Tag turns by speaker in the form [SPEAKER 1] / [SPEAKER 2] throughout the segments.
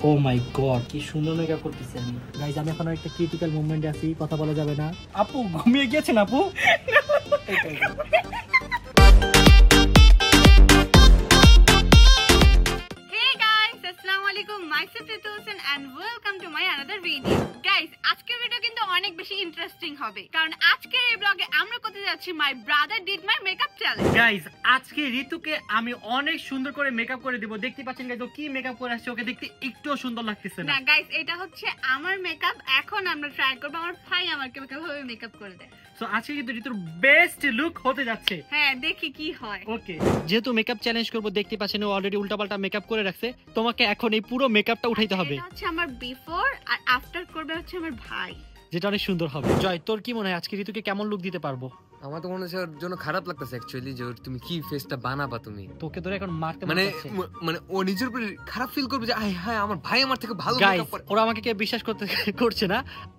[SPEAKER 1] ও মাই god, কি সুন্দর makeup করতেছি আমি। গাইস, আমি এখন একটা ক্রিটিক্যাল মোমেন্টে আছি, কথা বলা যাবে না। আপু ঘুমিয়ে গিয়েছেন আপু?
[SPEAKER 2] Hey guys, Assalamualaikum. Myself Ritu Hussain and welcome to my another video. Guys, আজকের ভিডিও কিন্তু অনেক বেশি ইন্টারেস্টিং হবে কারণ আজকের এই ব্লগে আমরা করতে যাচ্ছি my brother did my makeup challenge.
[SPEAKER 1] Guys, আজকে ঋতুকে আমি অনেক সুন্দর করে মেকআপ করে দিব। দেখতে পাচ্ছেন গাইস, ও কি মেকআপ করে আসছে, ওকে দেখতে একটু সুন্দর লাগতেছে না।
[SPEAKER 2] না গাইস, এটা হচ্ছে আমার মেকআপ। এখন আমরা ট্রাই করব আমার ভাই আমাকে কিভাবে মেকআপ করে দেয়।
[SPEAKER 1] সো আজকে কিন্তু ঋতুর বেস্ট লুক হতে যাচ্ছে।
[SPEAKER 2] হ্যাঁ, দেখি কি হয়।
[SPEAKER 1] ওকে, যেহেতু মেকআপ চ্যালেঞ্জ করব, দেখতে পাচ্ছেন ও অলরেডি উল্টাপাল্টা মেকআপ করে রাখছে। তোমাকে এখন এই পুরো মেকআপটা উঠাইতে হবে।
[SPEAKER 2] এটা হচ্ছে আমার বিফোর আর আফটার করবে হচ্ছে আমার ভাই,
[SPEAKER 1] যেটা অনেক সুন্দর হবে। জয়, তোর কি মনে হয় আজকে ঋতুকে কেমন লুক দিতে পারবো?
[SPEAKER 3] আমার তো মনে হচ্ছে ওর জন্য খারাপ লাগতেছে অ্যাকচুয়ালি, যে তুমি কি ফেসটা বানাবা তুমি।
[SPEAKER 1] তোকে ধরে এখন মারতে
[SPEAKER 3] মানে ও নিজের উপরে খারাপ ফিল করবে যে হ্যাঁ আমার ভাই আমার থেকে ভালো মেকআপ করে।
[SPEAKER 1] ওরা আমাকে বিশ্বাস করছে না।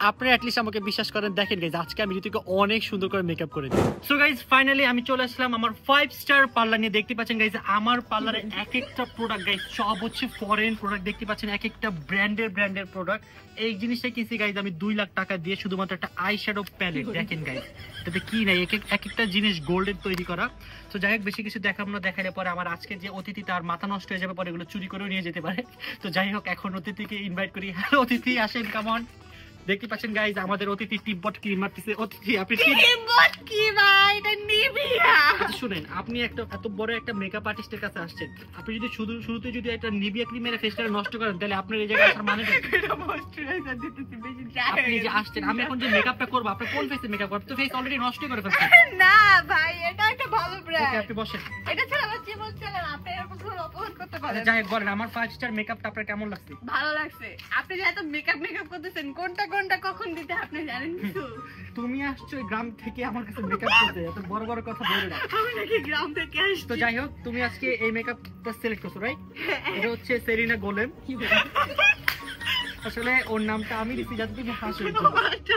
[SPEAKER 1] আপনারা অ্যাট লিস্ট আমাকে বিশ্বাস করেন। দেখেন গাইস, আজকে আমি ঋতুকে অনেক সুন্দর করে মেকআপ করে দিই। সো গাইস, ফাইনালি আমি চলে আসলাম আমার 5 স্টার পার্লার নিয়ে। দেখতে পাচ্ছেন গাইস, আমার পার্লারে এক একটা প্রোডাক্ট গাইস সব হচ্ছে ফরেন প্রোডাক্ট। দেখতে পাচ্ছেন এক একটা ব্র্যান্ডের প্রোডাক্ট। এই জিনিসটা কিনছি গাইস আমি 2 লাখ টাকা দিয়ে, শুধুমাত্র একটা আই শ্যাডো প্যালেট। দেখেন গাইস, এটাতে কি নাই, এক একটা জিনিস গোল্ডের তৈরি করা। তো যাই হোক, বেশি কিছু দেখাবো না, দেখালে পরে আমার আজকে যে অতিথি তার মাথা নষ্ট হয়ে যাবে, পরে এগুলো চুরি করে নিয়ে যেতে পারে। তো যাই হোক, এখন অতিথিকে ইনভাইট করি। হ্যালো অতিথি, আসেন, কাম অন। দেখতে পাচ্ছেন গাইস, আমাদের অতিথি টিপবট ক্রিম মারতেছে। অতিথি আপনি
[SPEAKER 2] টিপবট কি ভাই? এটা নিভিয়া।
[SPEAKER 1] শুনেন, আপনি একটা এত বড় একটা মেকআপ আর্টিস্টের কাছে আসছেন, আপনি যদি শুরুতে যদি একটা নিভিয়া ক্রিম মেরে ফেসটা নষ্ট করেন, তাহলে আপনার এই জায়গায় আসার মানে কি?
[SPEAKER 2] এটা ময়শ্চারাইজার দিতেছি বেশি যায়।
[SPEAKER 1] আপনি যে আসছেন, আমি এখন যে মেকআপটা করব, আপনি কোন ফেসে মেকআপ করবেন? তো ফেস অলরেডি নষ্ট করে ফেলছেন।
[SPEAKER 2] না ভাই, এটা একটা ভালো ব্র্যান্ড।
[SPEAKER 1] ওকে, আপনি বসেন।
[SPEAKER 2] এটা ছাড়া আমার জীবন চলে না, আপনি এরকম করে অপমান করতে পারেন।
[SPEAKER 1] যাই হোক, বলেন আমার 5 স্টার মেকআপটা আপনার কেমন লাগছে?
[SPEAKER 2] ভালো লাগছে। আপনি যে এত মেকআপ করতেছেন, কোনটা কখন দিতে আপনি জানেন কিছু?
[SPEAKER 1] তুমি আসছো গ্রাম থেকে আমার কাছে মেকআপ করতে, এত বড় বড় কথা বলে না।
[SPEAKER 2] আমি নাকি গ্রাম থেকে আসছি।
[SPEAKER 1] তো যাই হোক, তুমি আজকে এই মেকআপটা সিলেক্ট করছো, রাইট? এটা হচ্ছে সেরিনা গোলেম। আসলে ওর নামটা আমি দিছি যাতে তুমি হাসো।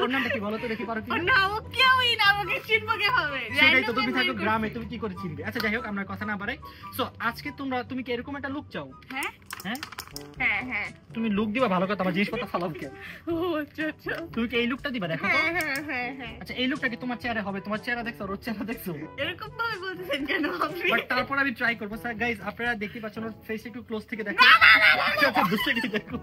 [SPEAKER 1] ওর নামটা কি বলো তো, দেখি পারো কি?
[SPEAKER 2] না, ও কেউই না, আমাকে চিনবো কিভাবে?
[SPEAKER 1] সেটাই তো, তুমি থাকো গ্রামে, তুমি কি করে চিনবে? আচ্ছা যাই হোক, আমরা কথা না বাড়াই। সো আজকে তুমি কি এরকম একটা লুক চাও?
[SPEAKER 2] হ্যাঁ
[SPEAKER 1] হ্যাঁ
[SPEAKER 2] হ্যাঁ হ্যাঁ।
[SPEAKER 1] তুমি লুক দিবা, ভালো কথা, আমার জিনিসপত্র ফালাও কেন?
[SPEAKER 2] ও আচ্ছা আচ্ছা।
[SPEAKER 1] তুমি কি এই লুকটা দিবা? দেখো তো।
[SPEAKER 2] হ্যাঁ।
[SPEAKER 1] আচ্ছা, এই লুকটা কি তোমার চেহারা হবে? তোমার চেহারা দেখছো, ওর চেহারা দেখছো?
[SPEAKER 2] এরকম ভাবে বলতেছেন কেন আপনি?
[SPEAKER 1] বাট তারপর আমি ট্রাই করবো। স্যার গাইস, আপনারা দেখতে পাচ্ছেন ওর ফেস একটু ক্লোজ থেকে দেখো। আচ্ছা, বুঝতে কি দেখো।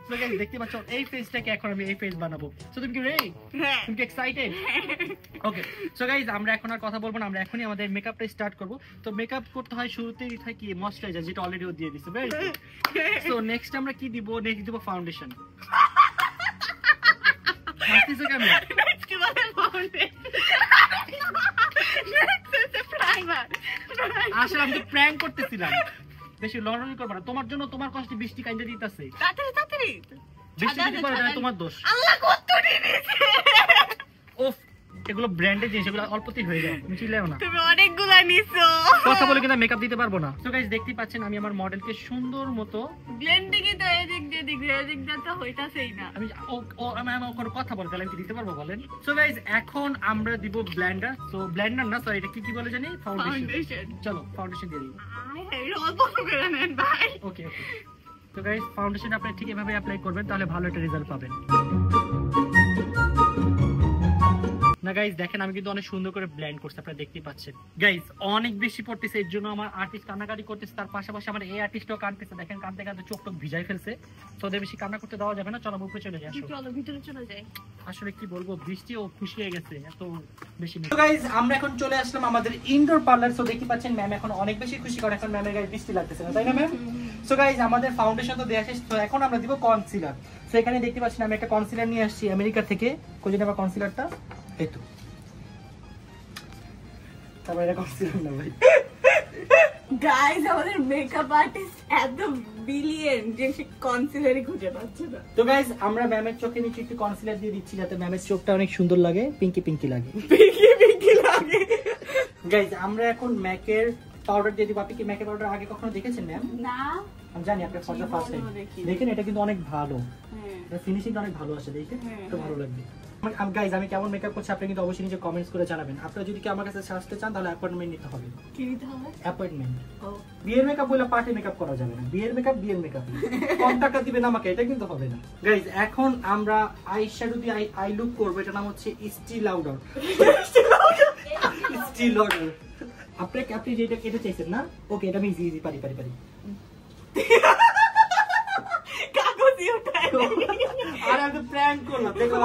[SPEAKER 1] সো গাইস, দেখতে পাচ্ছ এই ফেসটাকে এখন আমি এই ফেস বানাবো। সো তুমি কি রেডি?
[SPEAKER 2] হ্যাঁ।
[SPEAKER 1] তুমি কি এক্সাইটেড? ওকে, সো গাইস, আমরা এখন আর কথা বলবো না, আমরা এখনই আমাদের মেকআপটা স্টার্ট করব। তো মেকআপ করতে হয় শুরুতেই থাকে ময়শ্চারাইজার, যেটা অলরেডি ও দিয়ে দিছে। Very good. সো নেক্সট আমরা কি দিব? নেক্সট দিব ফাউন্ডেশন। হাসতেছো কেন?
[SPEAKER 2] নেক্সট কি বলে ফাউন্ডেশন? Next is primer.
[SPEAKER 1] আসলে আমি তো প্র্যাঙ্ক করতেছিলাম। বেশি লড়াই করবা না, তোমার জন্য তোমার কষ্টে বৃষ্টি কাইন্দা দিতেছে।
[SPEAKER 2] তাড়াতাড়ি
[SPEAKER 1] বৃষ্টি দিতে পারে না, তোমার দোষ।
[SPEAKER 2] আল্লাহ কত দিয়েছে।
[SPEAKER 1] ওফ, এগুলো ব্র্যান্ডেড জিনিস, এগুলো অল্পতেই হয়ে যায়, তুমি চিল্লাও না।
[SPEAKER 2] তুমি অনেকগুলা নিছো।
[SPEAKER 1] কথা বলে কিন্তু মেকআপ দিতে পারবো না। সো গাইস, দেখতেই পাচ্ছেন আমি আমার মডেলকে সুন্দর মতো
[SPEAKER 2] ব্লেন্ডিং এ তো এদিক দিয়ে তো হইতাছেই না।
[SPEAKER 1] আমি ওর কথা বলতে আমি কি দিতে পারবো বলেন? সো গাইস, এখন আমরা দিব ব্লেন্ডার। সো ব্লেন্ডার না, সরি, এটা কি বলে জানি? ফাউন্ডেশন। চলো ফাউন্ডেশন দিয়ে দিই।
[SPEAKER 2] অল্প করে নেন ভাই।
[SPEAKER 1] ওকে। তো গাইস, ফাউন্ডেশন আপনি ঠিক এভাবে অ্যাপ্লাই করবেন, তাহলে ভালো একটা রেজাল্ট পাবেন। না গাইস, দেখেন আমি কিন্তু অনেক সুন্দর করে ব্লেন্ড করছি, আপনারা দেখতেই পাচ্ছেন। গাইস, অনেক বেশি পড়তেছে, এর জন্য আমার আর্টিস্ট কান্নাকাটি করতেছে, তার পাশাপাশি আমার এই আর্টিস্টও কাঁদতেছে। দেখেন কাঁদতে কাঁদতে চোখ টোক ভিজাই ফেলছে। তো ওদের বেশি কান্না করতে দেওয়া যাবে না, চলো উপরে চলে যাই।
[SPEAKER 2] চলো ভিতরে চলে যাই।
[SPEAKER 1] আসলে কি বলবো, বৃষ্টি ও খুশি হয়ে গেছে এত বেশি। তো গাইস, আমরা এখন চলে আসলাম আমাদের ইনডোর পার্লার। সো দেখতে পাচ্ছেন ম্যাম এখন অনেক বেশি খুশি করে, এখন ম্যামের গায়ে বৃষ্টি লাগতেছে না, তাই না ম্যাম? সো গাইস, আমাদের ফাউন্ডেশন তো দেয়া শেষ, তো এখন আমরা দিব কনসিলার। সো এখানে দেখতে পাচ্ছেন আমি একটা কনসিলার নিয়ে আসছি আমেরিকা থেকে। কোথায় আমার কনসিলারটা? এই তো। তারপরে এটা কনসিলার না ভাই।
[SPEAKER 2] গাইস, আমাদের মেকআপ আর্টিস্ট এত ব্রিলিয়েন্ট যে সে কনসিলারই খুঁজে পাচ্ছে না।
[SPEAKER 1] তো গাইস, আমরা ম্যামের চোখে নিচে একটু কনসিলার দিয়ে দিচ্ছি, যাতে ম্যামের চোখটা অনেক সুন্দর লাগে, পিঙ্কি লাগে। গাইস, আমরা এখন ম্যাকের পাউডার দিয়ে দিব। আপনি কি ম্যাকের পাউডার আগে কখনো দেখেছেন ম্যাম?
[SPEAKER 2] না,
[SPEAKER 1] আমি জানি আপনি ফার্স্ট টাইম দেখেন। এটা কিন্তু অনেক ভালো, ফিনিশিংটা অনেক ভালো আসে, দেখেন তো ভালো লাগবে। গাইজ আমি কেমন মেকআপ করছি আপনি কিন্তু অবশ্যই নিচে কমেন্টস করে জানাবেন। আপনারা যদি কি আমার কাছে সাজতে চান তাহলে অ্যাপয়েন্টমেন্ট নিতে হবে।
[SPEAKER 2] কি নিতে হবে?
[SPEAKER 1] অ্যাপয়েন্টমেন্ট। বিয়ের মেকআপ বলে পার্টি মেকআপ করা যাবে না। বিয়ের মেকআপ কম টাকা দিবেন আমাকে, এটা কিন্তু হবে না। গাইজ এখন আমরা আই শ্যাডো দিয়ে আই লুক করব। এটা নাম হচ্ছে স্টি লাউডার। স্টি লাউডার। আপনি যেটা কেটে চাইছেন না, ওকে এটা আমি ইজি পারি। আর আমি প্র্যাঙ্ক করলাম। দেখো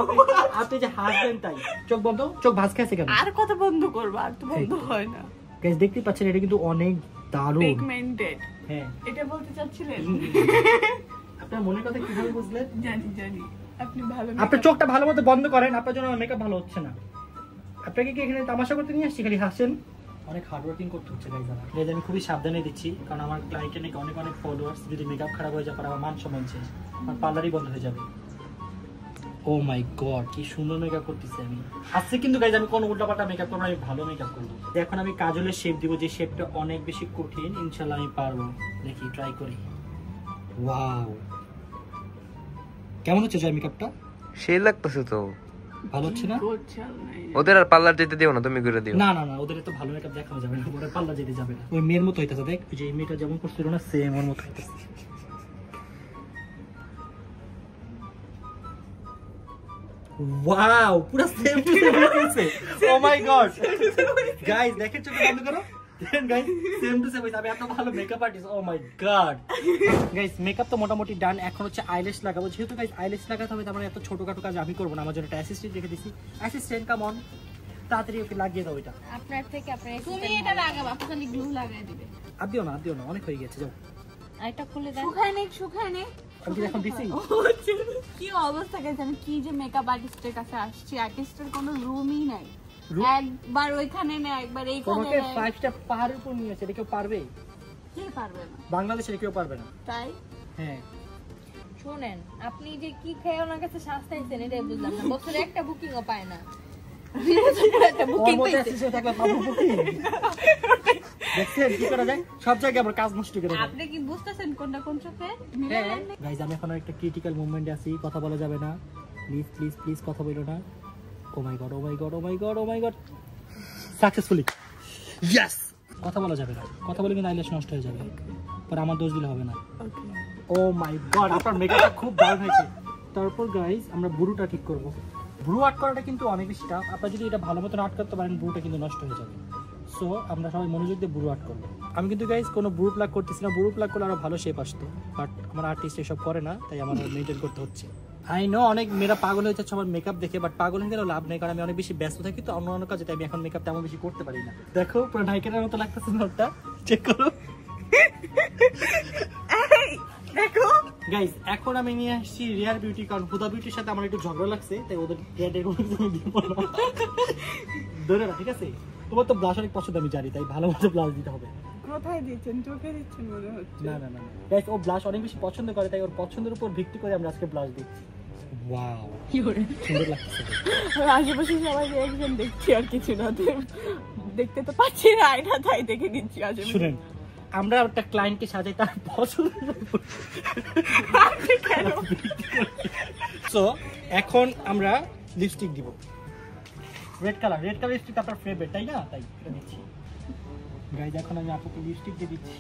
[SPEAKER 1] আপনি যে হাসবেন তাই। চোখ বন্ধ, চোখ ভাঁজ খেয়েছে কেন?
[SPEAKER 2] আর কত বন্ধ করবা? আর তো বন্ধ হয় না।
[SPEAKER 1] গাইস দেখতে পাচ্ছেন এটা কিন্তু অনেক দারুণ
[SPEAKER 2] পিগমেন্টেড।
[SPEAKER 1] হ্যাঁ,
[SPEAKER 2] এটা বলতে চাচ্ছিলেন?
[SPEAKER 1] আপনার মনের কথা কিভাবে বুঝলেন?
[SPEAKER 2] জানি। আপনি ভালো
[SPEAKER 1] আপনার চোখটা ভালো মতো বন্ধ করেন, আপনার জন্য মেকআপ ভালো হচ্ছে না। আপনাকে কি এখানে তামাশা করতে নিয়ে আসছি? খালি হাসেন। অনেক হার্ড ওয়ার্কিং করতে হচ্ছে গাইস। আমি খুবই সাবধানে দিচ্ছি, কারণ আমার ক্লায়েন্টের নাকি অনেক ফলোয়ার্স। যদি মেকআপ খারাপ হয়ে যায় পরে আমার মান সম্মান শেষ, আমার পার্লারই বন্ধ হয়ে যাবে। ও মাই গড, কি সুন্দর মেকআপ করতেছি আমি। আজকে কিন্তু গাইস আমি কোনো উল্টাপাল্টা মেকআপ করব না, আমি ভালো মেকআপ করব। এখন আমি কাজলের শেপ দিব, যে শেপটা অনেক বেশি কঠিন। ইনশাআল্লাহ আমি পারবো, দেখি ট্রাই করি। ওয়াও, কেমন হচ্ছে জয় মেকআপটা?
[SPEAKER 3] সেই লাগতেছে তো।
[SPEAKER 1] ভালো হচ্ছে না?
[SPEAKER 3] ওদের আর পার্লার যেতে দিও না, তুমি করে দিও।
[SPEAKER 1] না ওদের তো ভালো মেকআপ দেখানো যাবে না, ওরা পার্লার যেতে যাবে না। ওই মেয়ের মতো হইতাছে, দেখ ওই যে মেয়েটা যেমন করছিল না, সেম ওর মতো হইতাছে। ওয়াও, পুরো সেম টু সেম হইছে। ও মাই গড গাইস, দেখেন চোখ বন্ধ করো। দেখেন গাইস, সেম টু সেম হইছে। আমি এত ভালো মেকআপ আর্টিস্ট। ও মাই গড গাইস, মেকআপ তো মোটামুটি ডান। এখন হচ্ছে আইল্যাশ লাগাবো। যেহেতু গাইস আইল্যাশ লাগাতে হবে, তার মানে এত ছোটখাটো কাজ আমি করব না। আমার জন্য একটা অ্যাসিস্ট্যান্ট রেখে দিছি। অ্যাসিস্ট্যান্ট কাম অন, তাড়াতাড়ি ওকে লাগিয়ে দাও। এটা
[SPEAKER 4] আপনার থেকে
[SPEAKER 2] তুমি এটা লাগাবা, খালি গ্লু লাগাই দিবে।
[SPEAKER 1] আর দিও না, অনেক হয়ে গেছে। যাও
[SPEAKER 4] আইটা খুলে দেন।
[SPEAKER 2] শুকায় নেই।
[SPEAKER 1] আমি কি এখন দিছি?
[SPEAKER 2] কি অবস্থা গাইস, আমি কি যে মেকআপ আর্টিস্টের কাছে আসছি। আর্টিস্টের কোনো রুমই নাই। একবার ওইখানে না, একবার এইখানে।
[SPEAKER 1] তোমাকে 5 টা পাহাড়ের উপর নিয়ে আছে, এটা কেউ পারবে?
[SPEAKER 2] কি পারবে না?
[SPEAKER 1] বাংলাদেশে কেউ পারবে না।
[SPEAKER 2] তাই?
[SPEAKER 1] হ্যাঁ,
[SPEAKER 4] শুনেন, আপনি যে কি খেয়ে ওনার কাছে শাস্তাইছেন এটাই বুঝলাম না। বছরে একটা বুকিংও পায় না। একটা বুকিং পাইছে।
[SPEAKER 1] দেখছেন কি করা যায়? সব জায়গায় আবার কাজ নষ্ট করে দেয়।
[SPEAKER 2] আপনি কি বুঝতেছেন কোনটা কোন চোখে?
[SPEAKER 1] গাইস আমি এখন একটা ক্রিটিক্যাল মোমেন্টে আছি, কথা বলা যাবে না। প্লিজ কথা বলো না। ও মাই গড সাকসেসফুলি ইয়েস। কথা বলা যাবে না, কথা বলে কিন্তু আইল্যাশ নষ্ট হয়ে যাবে, পরে আমার দোষ দিলে হবে না। ও মাই গড, আপনার মেকআপটা খুব দারুণ হয়েছে। তারপর গাইস আমরা ব্রুটা ঠিক করব। ব্রু আর্ট করাটা কিন্তু অনেক বেশি টাফ। আপনারা যদি এটা ভালো মতো আর্ট করতে পারেন, ব্রুটা কিন্তু নষ্ট হয়ে যাবে। সো আমরা সবাই মনোযোগ দিয়ে ব্রু আর্ট করবো। আমি কিন্তু গাইস কোনো ব্রু প্লাগ করতেছি না। ব্রু প্লাগ করলে আরো ভালো শেপ আসতো, বাট আমার আর্টিস্ট এসব করে না, তাই আমার মেনটেন করতে হচ্ছে। আই নো অনেক মেয়েরা পাগল হয়ে যাচ্ছে আমার মেকআপ দেখে, বাট পাগল হয়ে গেলেও লাভ নেই, কারণ আমি অনেক বেশি ব্যস্ত থাকি তো অন্য কাজে, তাই আমি এখন মেকআপ তেমন বেশি করতে পারি না। দেখো পুরো নায়িকার মতো লাগতেছে নোটটা, চেক করো। দেখো গাইস, এখন আমি নিয়ে আসছি রিয়ার বিউটি, কারণ হুদা বিউটির সাথে আমার একটু ঝগড়া লাগছে, তাই ওদের রিয়ার কোনো দিব না। ধরে না, ঠিক আছে? তোমার তো ব্লাশ অনেক পছন্দ আমি জানি, তাই ভালো মতো ব্লাশ দিতে হবে।
[SPEAKER 2] কোথায় দিচ্ছেন? চোখে দিচ্ছেন মনে হচ্ছে।
[SPEAKER 1] না গাইস, ও ব্লাশ অনেক বেশি পছন্দ করে, তাই ওর পছন্দের উপর ভিত্তি করে আমরা আজকে ব্লাশ দিচ্ছি। ওয়াও,
[SPEAKER 2] কি করে
[SPEAKER 1] সুন্দর লাগছে।
[SPEAKER 2] আশেপাশে সবাই রিঅ্যাকশন দেখছি, আর কিছু না। দেখতে তো পাচ্ছি না, আয়না তাই দেখে নিচ্ছি। আশেপাশে
[SPEAKER 1] শুনেন, আমরা একটা ক্লায়েন্টকে সাজাই তার পছন্দের উপর। সো এখন আমরা লিপস্টিক দিব। রেড কালার লিপস্টিক আপনার ফেভারিট, তাই না? তাই এটা দিচ্ছি। গাইজ এখন আমি আপুকে লিপস্টিক দিয়ে দিচ্ছি।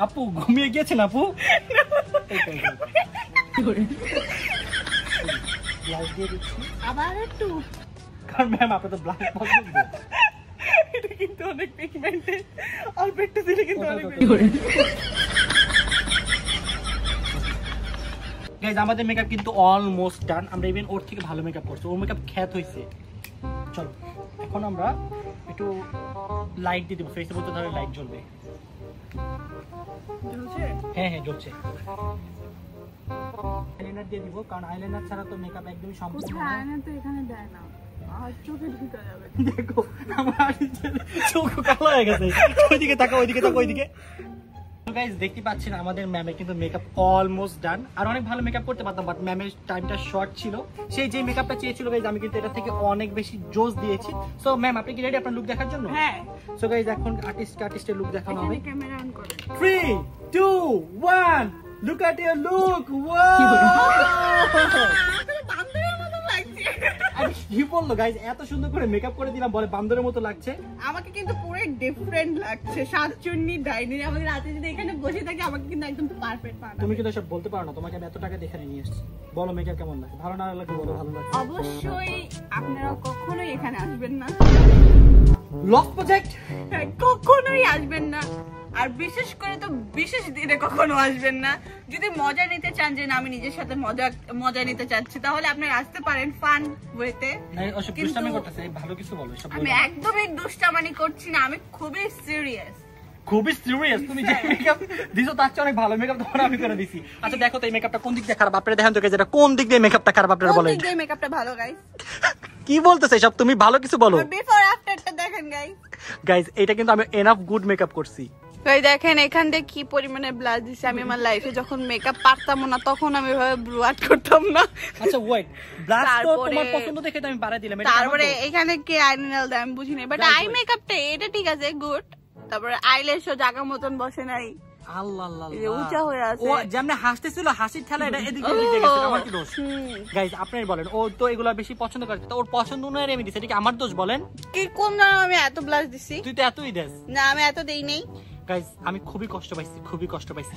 [SPEAKER 1] আপু ঘুমিয়ে গিয়েছেন আপু? ব্লাশ দিয়ে দিচ্ছি
[SPEAKER 2] আবার একটু,
[SPEAKER 1] কারণ ম্যাম আপনি তো ব্লাশ পছন্দ।
[SPEAKER 2] এটা কিন্তু অনেক পিগমেন্টেড, অল্প একটু দিলে কিন্তু অনেক।
[SPEAKER 1] গাইজ আমাদের মেকআপ কিন্তু অলমোস্ট ডান। আমরা ইভেন ওর থেকে ভালো মেকআপ করছি, ওর মেকআপ খ্যাত হয়েছে। চলো এখন আমরা একটু লাইট দিয়ে দেবো, ফেসের মধ্যে ধরে লাইট জ্বলবে। হ্যাঁ জ্বলছে। আইলাইনার দিয়ে দিব, কারণ আইলাইনার ছাড়া তো মেকআপ একদমই সম্পূর্ণ না।
[SPEAKER 2] আয়না তো এখানে দেয় না, আর চোখে ঢুকে যাবে।
[SPEAKER 1] দেখো আমার চোখ কালো হয়ে গেছে। ওইদিকে তাকাও, ওইদিকে। গাইস দেখতে পাচ্ছেন আমাদের ম্যামের কিন্তু মেকআপ অলমোস্ট ডান। আর অনেক ভালো মেকআপ করতে পারতাম, বাট ম্যামের টাইমটা শর্ট ছিল। সেই যে মেকআপটা চেয়েছিল গাইস, আমি কিন্তু এটা থেকে অনেক বেশি জোস দিয়েছি। সো ম্যাম আপনি কি রেডি আপনার লুক দেখার জন্য?
[SPEAKER 2] হ্যাঁ।
[SPEAKER 1] সো গাইস এখন আর্টিস্টের লুক দেখানো হবে।
[SPEAKER 2] ক্যামেরা অন করো।
[SPEAKER 1] 3 2 1 look at your look. Wow,
[SPEAKER 2] বান্দরের মতো লাগছে।
[SPEAKER 1] কি বললো গাইস, এত সুন্দর করে মেকআপ করে দিলাম, বলে বান্দরের মতো লাগছে।
[SPEAKER 2] আমাকে কিন্তু পুরো ডিফারেন্ট লাগছে, সাতচুন্নি ডাইনি। আমাকে রাতে যদি এখানে বসে থাকি আমাকে কিন্তু একদম পারফেক্ট মানাবে।
[SPEAKER 1] তুমি কিন্তু সব বলতে পারো না, তোমাকে আমি এত টাকা দেখে নিয়ে এসেছি। বলো মেকআপ কেমন লাগে? ভালো না লাগলে বলো ভালো লাগে।
[SPEAKER 2] অবশ্যই আপনারা কখনোই এখানে আসবেন না,
[SPEAKER 1] লস প্রজেক্ট
[SPEAKER 2] কখনোই আসবেন না। আর বিশেষ করে তো বিশেষ দিনে কখনো আসবেন না। যদি মজা নিতে চান, যে না আমি নিজের সাথে মজা নিতে চাচ্ছি, তাহলে আপনারা আসতে পারেন ফান ওয়েতে।
[SPEAKER 1] ওসব দুষ্টামি করতেছে, ভালো কিছু বলো। সব
[SPEAKER 2] আমি একদমই দুষ্টামানি করছি না, আমি খুবই সিরিয়াস।
[SPEAKER 1] খুবই সিরিয়াস। তুমি যে মেকআপ দিছো তার চেয়ে অনেক ভালো মেকআপ তোমার আমি করে দিছি। আচ্ছা দেখো তো এই মেকআপটা কোন দিক দিয়ে খারাপ, আপনারা দেখেন তো যেটা কোন দিক দিয়ে মেকআপটা খারাপ আপনারা বলেন।
[SPEAKER 2] কোন দিক দিয়ে মেকআপটা ভালো গাইস?
[SPEAKER 1] কি বলতেছে সব? তুমি ভালো কিছু বলো।
[SPEAKER 2] বিফোর আফটারটা দেখেন গাইস।
[SPEAKER 1] গাইস এটা কিন্তু আমি এনাফ গুড মেকআপ করছি।
[SPEAKER 2] ভাই দেখেন এখান থেকে কি পরিমাণে ব্লাশ দিছে। আমি আমার লাইফে যখন মেকআপ পারতাম না তখন আমি ভাবে ব্লু আর্ট করতাম না।
[SPEAKER 1] আচ্ছা ওয়েট, ব্লাশ তো
[SPEAKER 2] তারপরে-
[SPEAKER 1] তোমার পছন্দ দেখে তো আমি বাড়াই দিলাম। এটা
[SPEAKER 2] তারপরে
[SPEAKER 1] কেমন তো?
[SPEAKER 2] এখানে কি আইলাইনার দেয় আমি বুঝি নাই, বাট
[SPEAKER 1] Guys,
[SPEAKER 2] আই
[SPEAKER 1] wait.
[SPEAKER 2] মেকআপটা এটা ঠিক আছে, গুড। তারপরে আইল্যাশও জায়গা মতন বসে নাই,
[SPEAKER 1] আল্লাহ আল্লাহ
[SPEAKER 2] এই যে উঁচা হয়ে আছে।
[SPEAKER 1] ও যেমন হাসতেছিল, হাসির ঠেলা এটা এদিকে এদিকে গেছে, আমার কি দোষ? গাইস আপনারা বলেন, ও তো এগুলা বেশি পছন্দ করে, তো ওর পছন্দ অনুযায়ী আমি দিছি, এটা কি আমার দোষ বলেন?
[SPEAKER 2] কি কোন জানো আমি এত ব্লাশ দিছি?
[SPEAKER 1] তুই তো এতই দেস।
[SPEAKER 2] না আমি এত দেই নেই।
[SPEAKER 1] গাইস আমি খুবই কষ্ট পাইছি, খুবই কষ্ট পাইছি।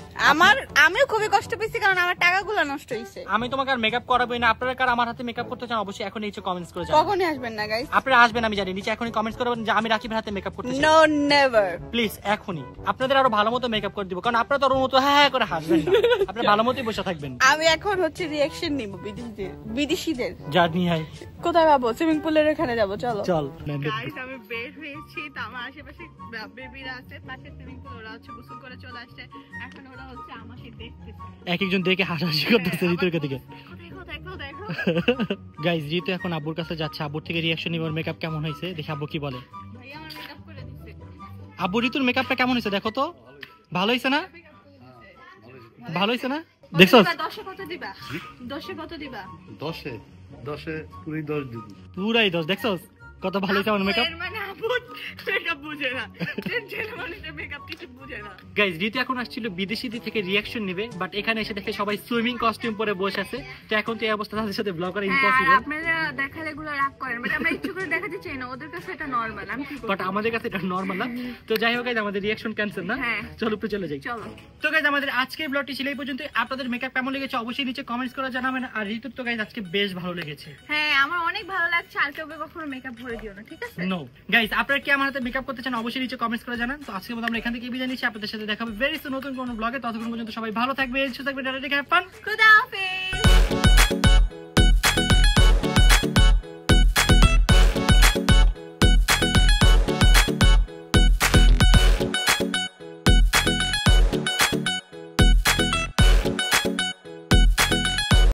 [SPEAKER 2] আমিও খুবই কষ্ট পেয়েছি, কারণ আমার টাকাগুলো নষ্ট হয়েছে।
[SPEAKER 1] আমি তোমাকে আর মেকআপ করাবোই না। আপনারা কার আমার হাতে মেকআপ করতে চান অবশ্যই এখন নিচে কমেন্টস করে জানাবেন।
[SPEAKER 2] কখনই আসবেন না গাইস।
[SPEAKER 1] আপনারা আসবেন আমি জানি, নিচে এখনই কমেন্টস করবেন যে আমি রাকিবের হাতে মেকআপ করতে চাই।
[SPEAKER 2] No never.
[SPEAKER 1] প্লিজ এখনই আপনাদের আরো ভালো মতো মেকআপ করে দিব, কারণ আপনারা তো ওর মতো হ্যাঁ হ্যাঁ করে হাসবেন না, আপনারা ভালো মতোই বসে থাকবেন।
[SPEAKER 2] আমি এখন হচ্ছে রিঅ্যাকশন নিব বিদেশিদের।
[SPEAKER 1] যা নিয়ে আয়।
[SPEAKER 2] কোথায় ভাবো? সুইমিং পুলের এখানে যাব, চলো।
[SPEAKER 1] চল।
[SPEAKER 2] গাইস আমি বের হয়েছি, তো আমার আশেপাশে বেবিরা আছে, পাশে সুইমিং পুল, ওরা হচ্ছে গোসল করে চলে আসছে। এখন ওরা হচ্ছে আমাকে দেখতেছে,
[SPEAKER 1] এক একজন দেখে হাসাহাসি করতেছে ঋতুর দিকে।
[SPEAKER 2] দেখো
[SPEAKER 1] গাইস ঋতু এখন আব্বুর কাছে যাচ্ছে, আব্বুর থেকে রিঅ্যাকশন নিব, ওর মেকআপ কেমন হয়েছে দেখি আব্বু কি বলে।
[SPEAKER 2] ভাইয়া আমার মেকআপ করে দিছে।
[SPEAKER 1] আব্বু ঋতুর মেকআপটা কেমন হয়েছে দেখো তো, ভালো হয়েছে না? ভালো হয়েছে না? দেখছো?
[SPEAKER 2] 10 কত দিবা? 10 কত দিবা?
[SPEAKER 5] 10 পুরি 10 দিব।
[SPEAKER 1] পুরাই 10। দেখছো কত ভালো হয়েছে আমার মেকআপ?
[SPEAKER 2] এর মানে আপু মেকআপ বুঝে না, ছেলে মানুষের মেকআপ কিছু বুঝে না।
[SPEAKER 1] গাইস ঋতু এখন আসছিল বিদেশিদের থেকে রিঅ্যাকশন নেবে, বাট এখানে এসে দেখে সবাই সুইমিং কস্টিউম পরে বসে আছে। তো এখন তো এই অবস্থা তাদের সাথে ব্লগ করা ইম্পসিবল।
[SPEAKER 2] আপনারা দেখালে এগুলো রাগ করেন, বাট আমরা ইচ্ছে করে দেখাতে চাই না, ওদের কাছে এটা নরমাল। আমি কি করব?
[SPEAKER 1] বাট আমাদের কাছে এটা নরমাল না। তো যাই হোক গাইস আমাদের রিঅ্যাকশন ক্যান্সেল না,
[SPEAKER 2] হ্যাঁ।
[SPEAKER 1] চলো উপরে চলে যাই।
[SPEAKER 2] চলো।
[SPEAKER 1] তো গাইস আমাদের আজকের ব্লগটি ছিল এই পর্যন্ত। আপনাদের মেকআপ কেমন লেগেছে অবশ্যই নিচে কমেন্টস করে জানাবেন। আর ঋতুর তো গাইস আজকে বেশ ভালো লেগেছে।
[SPEAKER 2] হ্যাঁ আমার অনেক ভালো লাগছে, আর কেউ কখনো মেকআপ ভরে দিও না, ঠিক আছে?
[SPEAKER 1] নো গাইস আপনারা কি আমার হাতে মেকআপ করতে চান অবশ্যই নিচে কমেন্টস করে জানান। তো আজকের মতো আমরা এখান থেকে বিদায় নিচ্ছি, আপনাদের সাথে দেখা হবে ভেরি সুন নতুন কোনো ব্লগে। ততক্ষণ পর্যন্ত সবাই ভালো থাকবেন, সুস্থ থাকবেন, tata, take care, have fun.
[SPEAKER 2] খুদা হাফেজ।